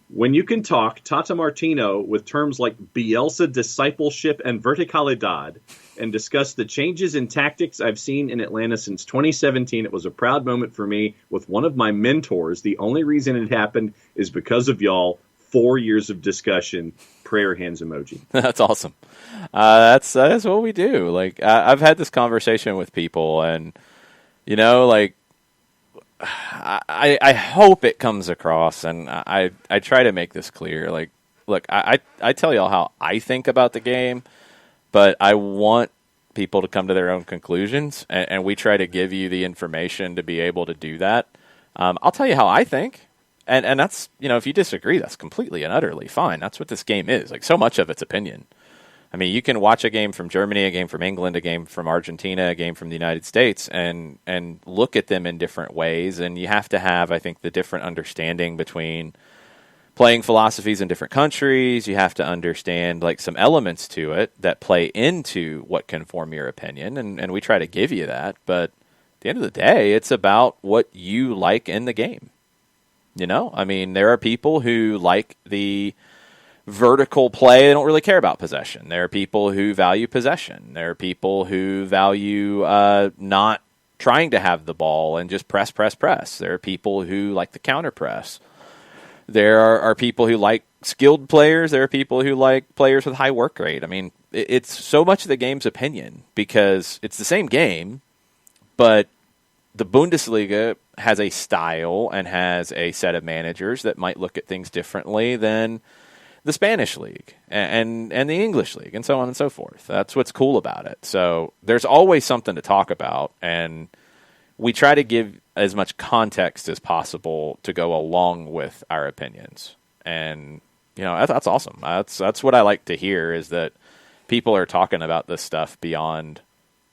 When you can talk Tata Martino with terms like Bielsa discipleship and verticalidad and discuss the changes in tactics I've seen in Atlanta since 2017, it was a proud moment for me with one of my mentors. The only reason it happened is because of y'all. 4 years of discussion. Prayer hands emoji. That's awesome. That's what we do. Like I've had this conversation with people, and like I hope it comes across, and I try to make this clear. Like, look, I tell y'all how I think about the game, but I want people to come to their own conclusions, and we try to give you the information to be able to do that. I'll tell you how I think. And that's, if you disagree, that's completely and utterly fine. That's what this game is. Like, so much of it's opinion. I mean, you can watch a game from Germany, a game from England, a game from Argentina, a game from the United States, and look at them in different ways. And you have to have, I think, the different understanding between playing philosophies in different countries. You have to understand, like, some elements to it that play into what can form your opinion. And we try to give you that. But at the end of the day, it's about what you like in the game. I mean, there are people who like the vertical play. They don't really care about possession. There are people who value possession. There are people who value not trying to have the ball and just press. There are people who like the counter press. There are people who like skilled players. There are people who like players with high work rate. I mean, it's so much of the game's opinion because it's the same game, but the Bundesliga has a style and has a set of managers that might look at things differently than the Spanish league and the English league and so on and so forth. That's what's cool about it. So there's always something to talk about, and we try to give as much context as possible to go along with our opinions. And, that's awesome. That's what I like to hear, is that people are talking about this stuff beyond,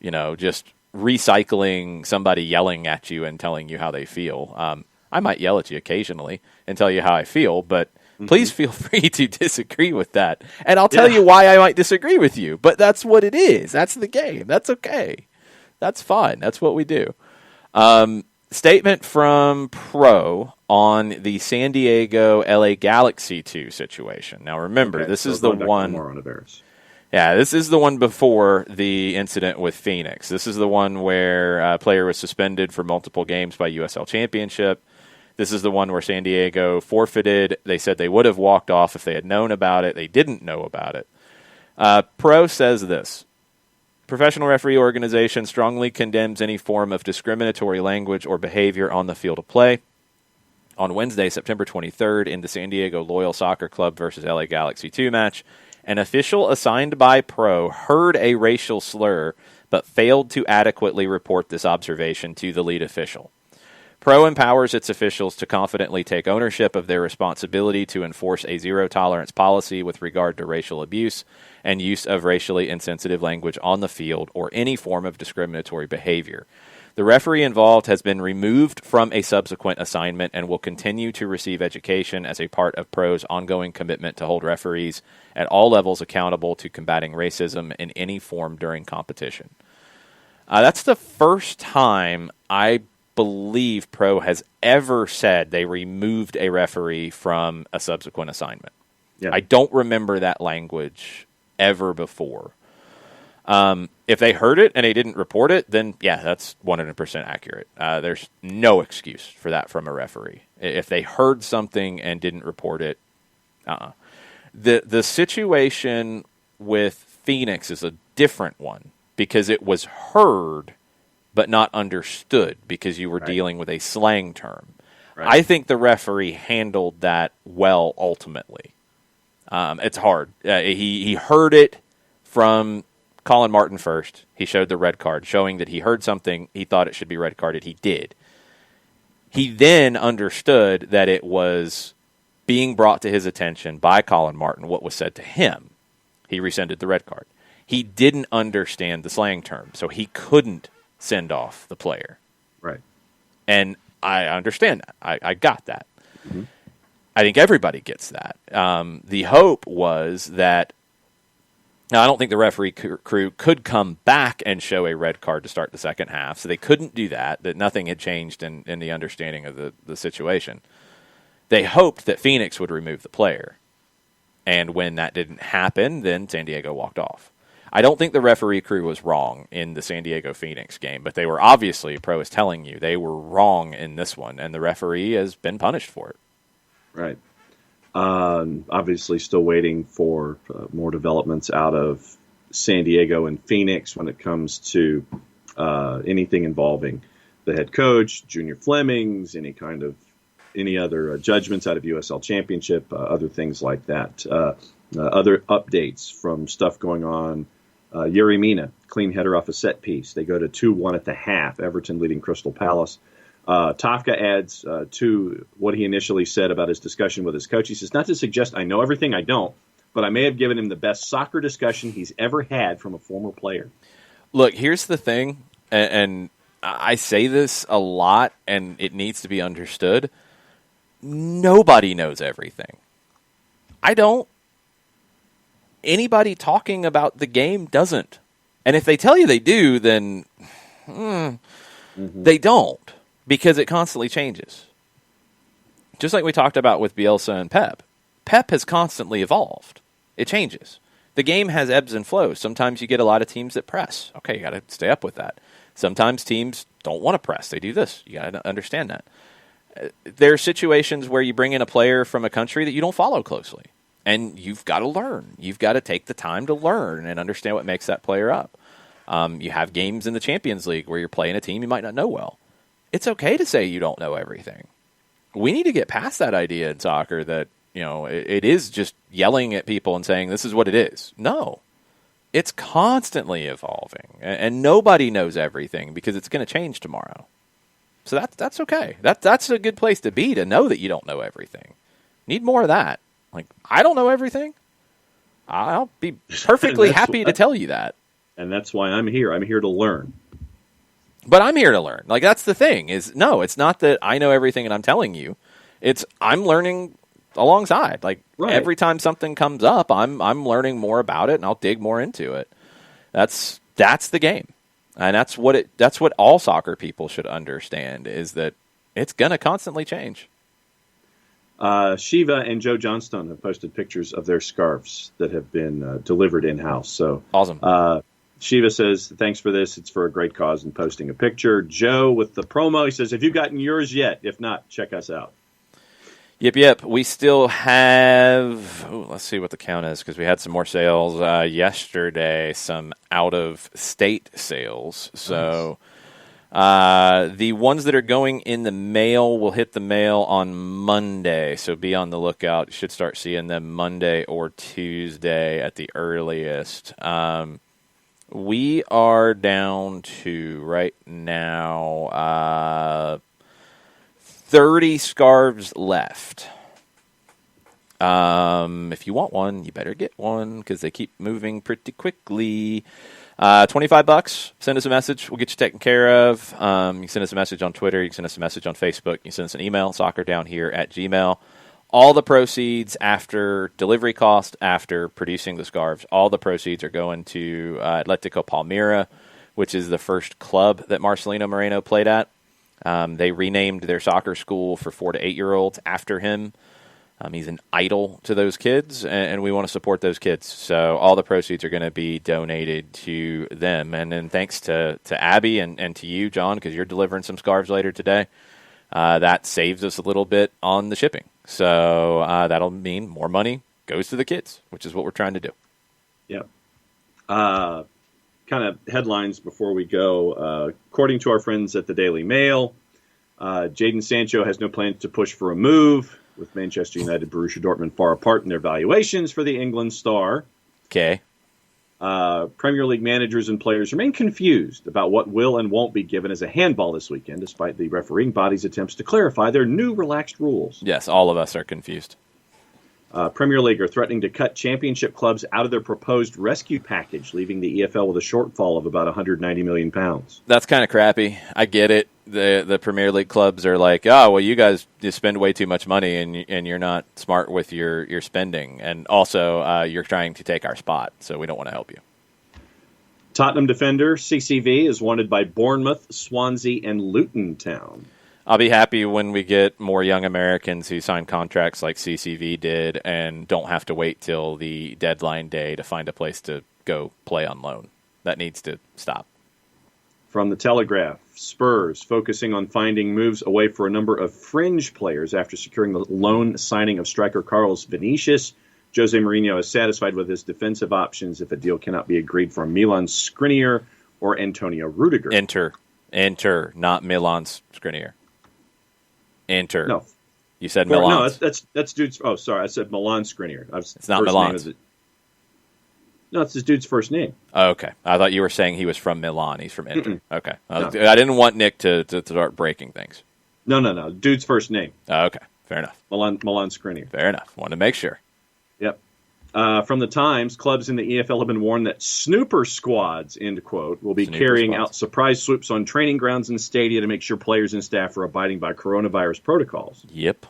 just recycling somebody yelling at you and telling you how they feel. I might yell at you occasionally and tell you how I feel, but please feel free to disagree with that. And I'll tell you why I might disagree with you, but that's what it is. That's the game. That's okay. That's fine. That's what we do. Statement from Pro on the San Diego LA Galaxy 2 situation. Now remember, this is the one. Yeah, this is the one before the incident with Phoenix. This is the one where a player was suspended for multiple games by USL Championship. This is the one where San Diego forfeited. They said they would have walked off if they had known about it. They didn't know about it. Pro says this. Professional referee organization strongly condemns any form of discriminatory language or behavior on the field of play. On Wednesday, September 23rd, in the San Diego Loyal Soccer Club versus LA Galaxy 2 match, an official assigned by Pro heard a racial slur but failed to adequately report this observation to the lead official. Pro empowers its officials to confidently take ownership of their responsibility to enforce a zero-tolerance policy with regard to racial abuse and use of racially insensitive language on the field or any form of discriminatory behavior. The referee involved has been removed from a subsequent assignment and will continue to receive education as a part of Pro's ongoing commitment to hold referees at all levels accountable to combating racism in any form during competition. That's the first time I believe Pro has ever said they removed a referee from a subsequent assignment. Yeah. I don't remember that language ever before. If they heard it and they didn't report it, then yeah, that's 100% accurate. There's no excuse for that from a referee. If they heard something and didn't report it, The situation with Phoenix is a different one because it was heard but not understood because you were dealing with a slang term. Right. I think the referee handled that well ultimately. It's hard. He heard it from Colin Martin first. He showed the red card, showing that he heard something. He thought it should be red carded. He did. He then understood that it was being brought to his attention by Colin Martin what was said to him. He rescinded the red card. He didn't understand the slang term, so he couldn't send off the player. Right. And I understand that. I got that. Mm-hmm. I think everybody gets that. The hope was that now, I don't think the referee crew could come back and show a red card to start the second half, so they couldn't do that nothing had changed in the understanding of the situation. They hoped that Phoenix would remove the player, and when that didn't happen, then San Diego walked off. I don't think the referee crew was wrong in the San Diego-Phoenix game, but they were obviously, Pro is telling you, they were wrong in this one, and the referee has been punished for it. Right. Obviously still waiting for more developments out of San Diego and Phoenix when it comes to anything involving the head coach, Junior Flemings, any other judgments out of USL Championship, other things like that. Other updates from stuff going on. Yuri Mina, clean header off a set piece. They go to 2-1 at the half. Everton leading Crystal Palace. Tafka adds to what he initially said about his discussion with his coach. He says, not to suggest I know everything, I don't, but I may have given him the best soccer discussion he's ever had from a former player. Look, here's the thing, and I say this a lot, and it needs to be understood. Nobody knows everything. I don't. Anybody talking about the game doesn't. And if they tell you they do, then they don't, because it constantly changes. Just like we talked about with Bielsa and Pep. Pep has constantly evolved. It changes. The game has ebbs and flows. Sometimes you get a lot of teams that press. Okay, you got to stay up with that. Sometimes teams don't want to press. They do this. You got to understand that. There are situations where you bring in a player from a country that you don't follow closely, and you've got to learn. You've got to take the time to learn and understand what makes that player up. You have games in the Champions League where you're playing a team you might not know well. It's okay to say you don't know everything. We need to get past that idea in soccer that, it is just yelling at people and saying this is what it is. No. It's constantly evolving, and nobody knows everything because it's going to change tomorrow. So that's okay. That's a good place to be, to know that you don't know everything. Need more of that. Like, I don't know everything. I'll be perfectly happy to tell you that. And that's why I'm here. I'm here to learn. But I'm here to learn. Like, that's the thing. No, it's not that I know everything and I'm telling you. It's I'm learning alongside. Like, right. Every time something comes up, I'm learning more about it, and I'll dig more into it. That's the game. And that's what all soccer people should understand, is that it's going to constantly change. Shiva and Joe Johnstone have posted pictures of their scarves that have been delivered in-house. So awesome. Shiva says, thanks for this. It's for a great cause, and posting a picture. Joe with the promo, he says, have you gotten yours yet? If not, check us out. Yep. We still have, let's see what the count is, because we had some more sales yesterday, some out-of-state sales. So the ones that are going in the mail will hit the mail on Monday, so be on the lookout. You should start seeing them Monday or Tuesday at the earliest. We are down to, right now, 30 scarves left. If you want one, you better get one, because they keep moving pretty quickly. $25. Send us a message. We'll get you taken care of. You can send us a message on Twitter. You can send us a message on Facebook. You can send us an email, soccerdownhere@gmail.com. All the proceeds after delivery cost, after producing the scarves, all the proceeds are going to Atletico Palmira, which is the first club that Marcelino Moreno played at. They renamed their soccer school for 4 to 8-year-olds after him. He's an idol to those kids, and we want to support those kids. So all the proceeds are going to be donated to them. And then thanks to Abby and to you, John, because you're delivering some scarves later today. That saves us a little bit on the shipping. So that'll mean more money goes to the kids, which is what we're trying to do. Yeah. Kind of headlines before we go. According to our friends at the Daily Mail, Jadon Sancho has no plans to push for a move, with Manchester United, Borussia Dortmund far apart in their valuations for the England star. Okay. Premier League managers and players remain confused about what will and won't be given as a handball this weekend, despite the refereeing body's attempts to clarify their new relaxed rules. Yes, all of us are confused. Premier League are threatening to cut championship clubs out of their proposed rescue package, leaving the EFL with a shortfall of about £190 million. That's kind of crappy. I get it. The Premier League clubs are like, oh, well, you guys just spend way too much money, and you're not smart with your spending. And also, you're trying to take our spot, so we don't want to help you. Tottenham defender CCV is wanted by Bournemouth, Swansea, and Luton Town. I'll be happy when we get more young Americans who sign contracts like CCV did and don't have to wait till the deadline day to find a place to go play on loan. That needs to stop. From the Telegraph, Spurs focusing on finding moves away for a number of fringe players after securing the loan signing of striker Carlos Vinicius. Jose Mourinho is satisfied with his defensive options if a deal cannot be agreed for Milan Skriniar or Antonio Rudiger. Enter, not Milan Skriniar. Enter. No. You said Milan. No, that's dude's. Oh, sorry. I said Milan Skriniar. It's not Milan. No, it's his dude's first name. Oh, okay. I thought you were saying he was from Milan. He's from Inter. Okay. No. I didn't want Nick to start breaking things. No. Dude's first name. Oh, okay. Fair enough. Milan Skriniar. Fair enough. Wanted to make sure. Yep. From the Times, clubs in the EFL have been warned that snooper squads, end quote, will be carrying out surprise swoops on training grounds and stadia to make sure players and staff are abiding by coronavirus protocols. Yep.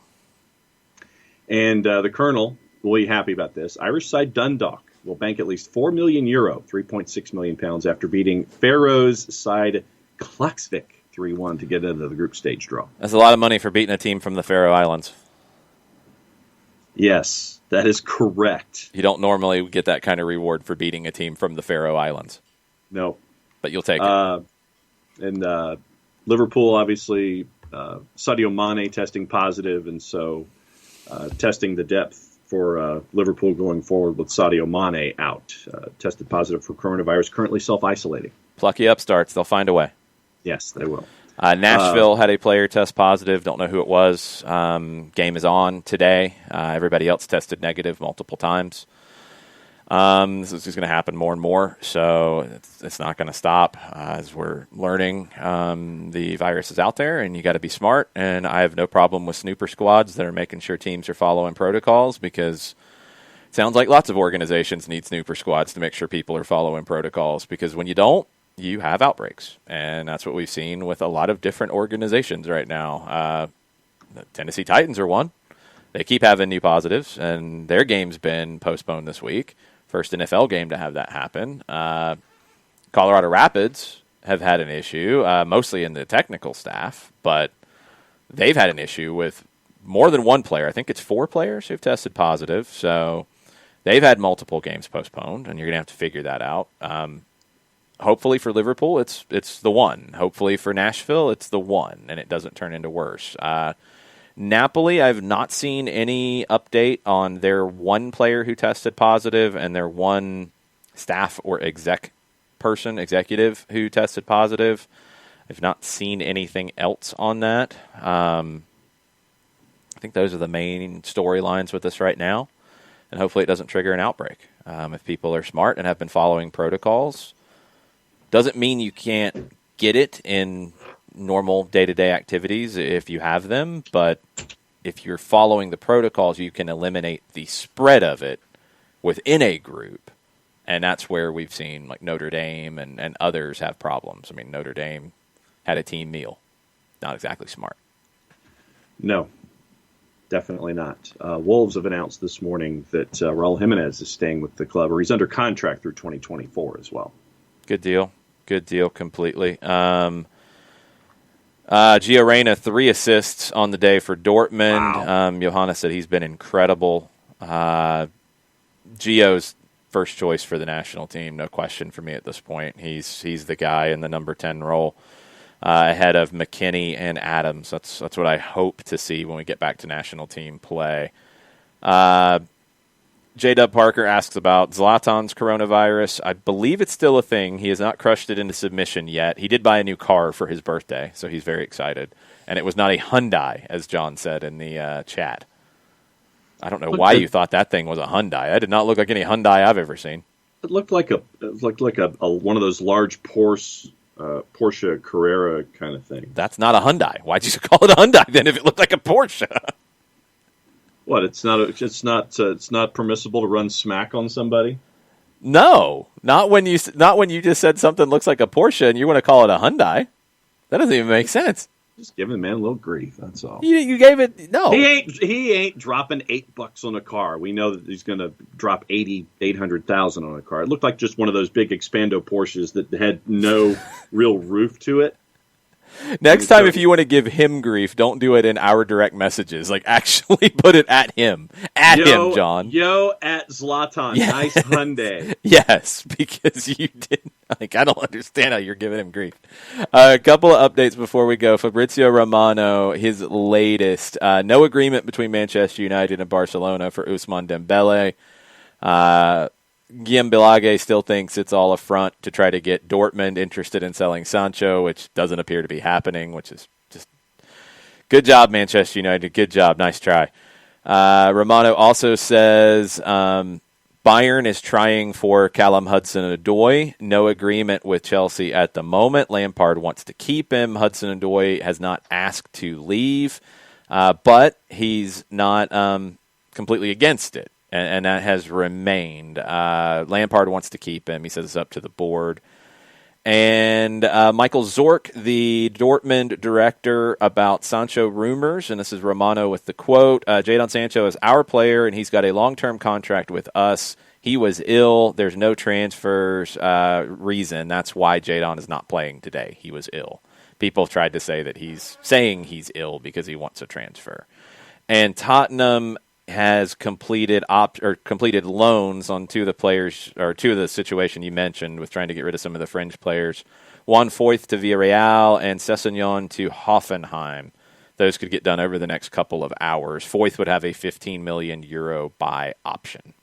And the Colonel will be happy about this. Irish side Dundalk will bank at least €4 million, £3.6 million, after beating Faroes side Klaksvik 3-1 to get into the group stage draw. That's a lot of money for beating a team from the Faroe Islands. Yes, that is correct. You don't normally get that kind of reward for beating a team from the Faroe Islands. No. But you'll take it. And Liverpool, obviously, Sadio Mane testing positive, and so testing the depth for Liverpool going forward with Sadio Mane out. Tested positive for coronavirus, currently self-isolating. Plucky upstarts. They'll find a way. Yes, they will. Nashville had a player test positive. Don't know who it was. Game is on today. Everybody else tested negative multiple times. This is just going to happen more and more, so it's not going to stop as we're learning. The virus is out there, and you got to be smart. And I have no problem with snooper squads that are making sure teams are following protocols, because it sounds like lots of organizations need snooper squads to make sure people are following protocols, because when you don't, you have outbreaks. And that's what we've seen with a lot of different organizations right now. The Tennessee Titans are one. They keep having new positives, and their game's been postponed this week. First NFL game to have that happen. Colorado Rapids have had an issue, mostly in the technical staff, but they've had an issue with more than one player. I think it's 4 players who've tested positive, so they've had multiple games postponed, and you're going to have to figure that out. Hopefully for Liverpool, it's the one. Hopefully for Nashville, it's the one, and it doesn't turn into worse. Napoli, I've not seen any update on their one player who tested positive and their one staff or executive who tested positive. I've not seen anything else on that. I think those are the main storylines with this right now, and hopefully it doesn't trigger an outbreak. If people are smart and have been following protocols, doesn't mean you can't get it in normal day-to-day activities if you have them, but if you're following the protocols, you can eliminate the spread of it within a group, and that's where we've seen like Notre Dame and others have problems. I mean, Notre Dame had a team meal. Not exactly smart. No, definitely not. Wolves have announced this morning that Raul Jimenez is staying with the club, or he's under contract through 2024 as well. Good deal. Good deal completely. Gio Reyna, 3 assists on the day for Dortmund. Wow. Johanna said he's been incredible. Gio's first choice for the national team, no question for me at this point. He's the guy in the number 10 role, ahead of McKinney and Adams. That's what I hope to see when we get back to national team play. J-Dub Parker asks about Zlatan's coronavirus. I believe it's still a thing. He has not crushed it into submission yet. He did buy a new car for his birthday, so he's very excited. And it was not a Hyundai, as John said in the chat. I don't know why you thought that thing was a Hyundai. That did not look like any Hyundai I've ever seen. It looked like a one of those large Porsche Carrera kind of thing. That's not a Hyundai. Why'd you call it a Hyundai then if it looked like a Porsche? What? It's not permissible to run smack on somebody? No, not when you just said something looks like a Porsche and you want to call it a Hyundai. That doesn't even make sense. Just giving the man a little grief. That's all. You gave it no. He ain't dropping $8 on a car. We know that he's going to drop 800,000 on a car. It looked like just one of those big Expando Porsches that had no real roof to it. Next time, if you want to give him grief, don't do it in our direct messages. Like, actually put it at him. Him, John. Yo, at Zlatan. Yes. Nice Hyundai. Yes, because you didn't. Like, I don't understand how you're giving him grief. A couple of updates before we go. Fabrizio Romano, his latest. No agreement between Manchester United and Barcelona for Ousmane Dembele. Guillaume Bilage still thinks it's all a front to try to get Dortmund interested in selling Sancho, which doesn't appear to be happening, which is just good job, Manchester United. Good job. Nice try. Romano also says Bayern is trying for Callum Hudson-Odoi. No agreement with Chelsea at the moment. Lampard wants to keep him. Hudson-Odoi has not asked to leave, but he's not completely against it. And that has remained. Lampard wants to keep him. He says it's up to the board. And Michael Zorc, the Dortmund director, about Sancho rumors, and this is Romano with the quote, Jadon Sancho is our player, and he's got a long-term contract with us. He was ill. There's no transfers reason. That's why Jadon is not playing today. He was ill. People have tried to say that he's saying he's ill because he wants a transfer. And Tottenham has completed loans on two of the players, or two of the situation you mentioned with trying to get rid of some of the fringe players. Juan Foyth to Villarreal and Sessegnon to Hoffenheim. those could get done over the next couple of hours. Foyth would have a €15 million buy option.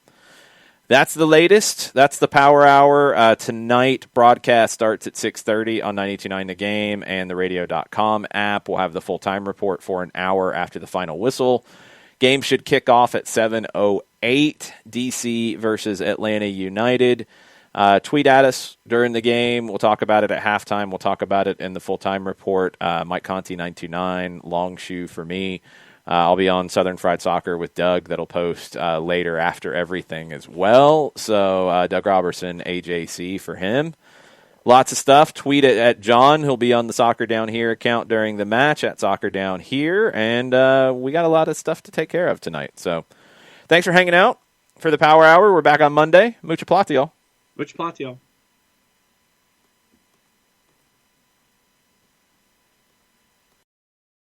That's the latest. That's the Power Hour. Tonight, broadcast starts at 6:30 on 92.9 The Game and the radio.com app. We'll have the full-time report for an hour after the final whistle. Game should kick off at 7:08, DC versus Atlanta United. Tweet at us during the game. We'll talk about it at halftime. We'll talk about it in the full-time report. Mike Conti 929, long shoe for me. I'll be on Southern Fried Soccer with Doug that'll post later after everything as well. So Doug Robertson, AJC for him. Lots of stuff. Tweet it at John. He'll be on the Soccer Down Here account during the match at Soccer Down Here. And we got a lot of stuff to take care of tonight. So thanks for hanging out for the Power Hour. We're back on Monday. Mucha plata, y'all. Mucha plata, y'all.